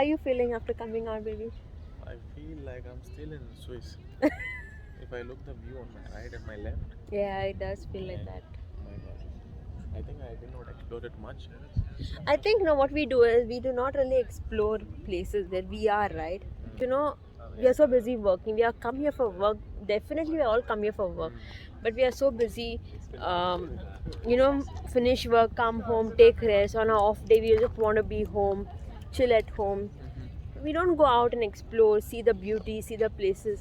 are you feeling after coming out, baby? I feel like I'm still in Swiss. If I look the view on my right and my left, Yeah, it does feel like that. my God, I think I did not explore it much. I think now what we do is we do not really explore places where we are, right? You know, we are so busy working. We are come here for work. Definitely, we all come here for work, but we are so busy. You know, finish work, come home, take rest. On our off day, we just want to be home, chill at home. We don't go out and explore, see the beauty, see the places.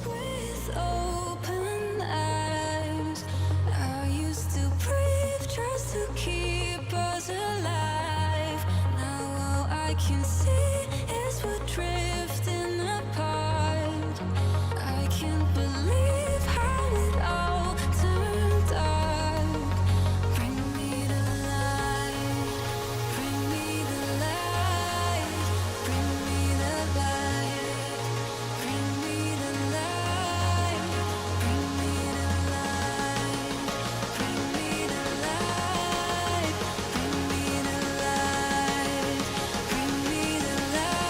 With open eyes, I used to breathe just to keep us alive. Now all I can see is we're drifting apart. I can't believe how it all turned out. Bring me the light, bring me the light, bring me the light. Bring me the light, bring me the light, bring me the light, bring me the light, bring me the light.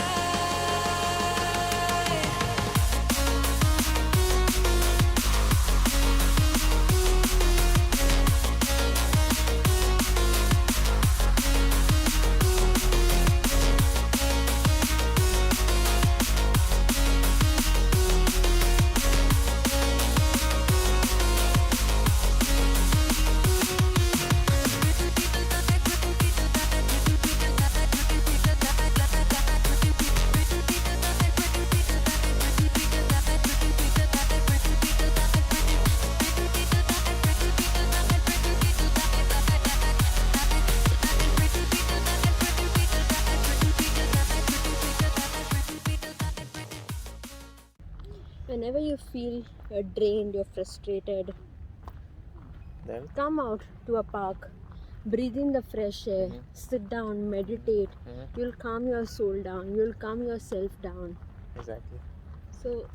Whenever you feel you're drained, you're frustrated, Then come out to a park, breathe in the fresh air, sit down, meditate. You'll calm your soul down, you'll calm yourself down. exactly. So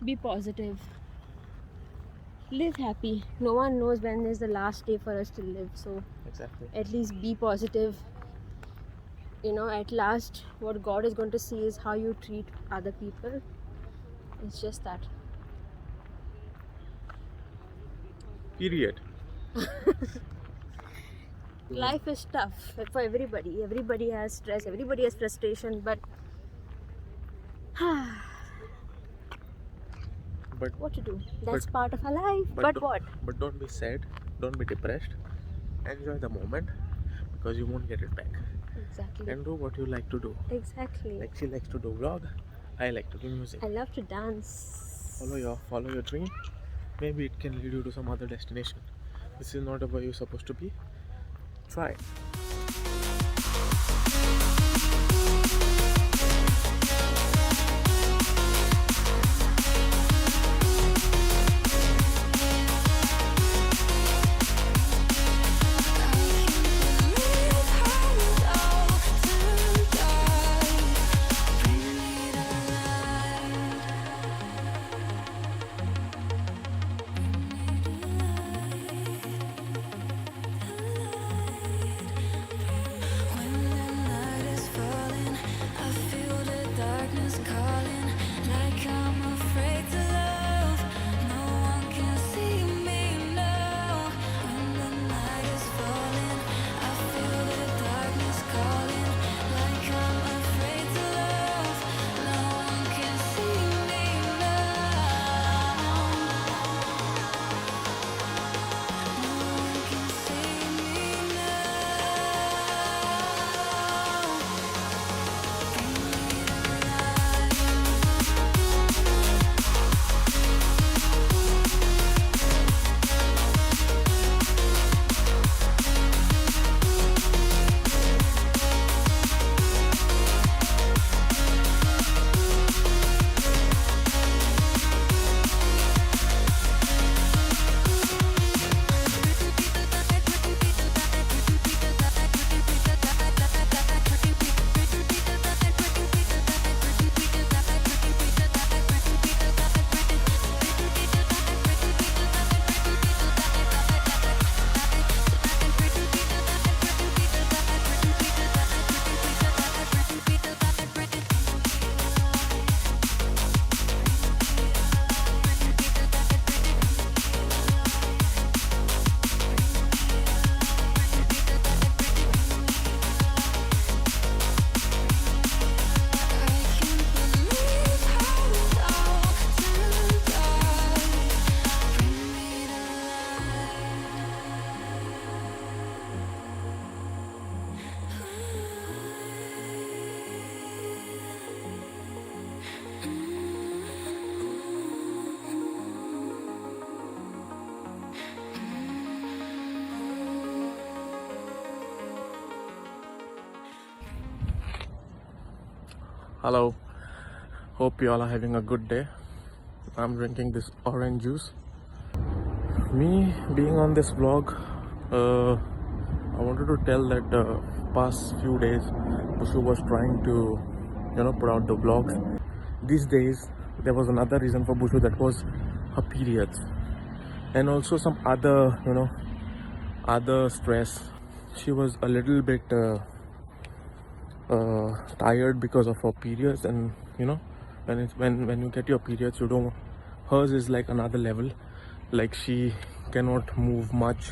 be positive, live happy. No one knows when is the last day for us to live, so Exactly. at least be positive. You know, at last what God is going to see is how you treat other people. It's just that. Period. Life is tough for everybody. Everybody has stress, everybody has frustration, but But what to do? That's But- part of our life. But don't- what? But don't be sad. Don't be depressed. Enjoy the moment because you won't get it back. Exactly. And do what you like to do. Exactly. Like she likes to do vlog. I like to do music. I love to dance. Follow your dream. Maybe it can lead you to some other destination. This is not where you're supposed to be. Try. Hello, hope you all are having a good day. I'm drinking this orange juice. Me being on this vlog, I wanted to tell that past few days Bushu was trying to put out the vlogs. These days there was another reason for Bushu, that was her periods, and also some other other stress. She was a little bit tired because of her periods, and when you get your periods, you don't, hers is like another level. Like, she cannot move much.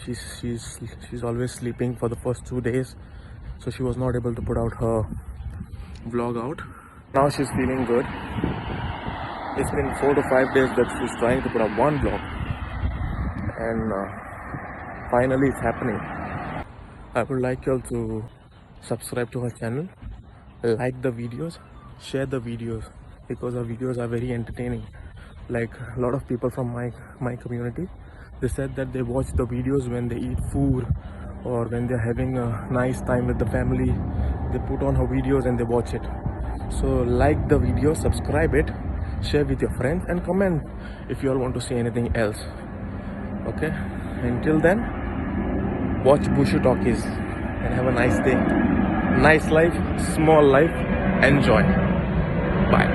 She's always sleeping for the first 2 days, so she was not able to put out her vlog out. Now she's feeling good. It's been 4 to 5 days that she's trying to put up one vlog, and finally it's happening. I would like you all to subscribe to her channel, like the videos, share the videos, because her videos are very entertaining. Like, a lot of people from my community, they said that they watch the videos when they eat food or when they're having a nice time with the family. They put on her videos and they watch it. So like the video, subscribe it, share with your friends, and comment if you all want to see anything else. Okay, until then, watch Bushu Talkies and have a nice day. Nice life, small life, enjoy. Bye.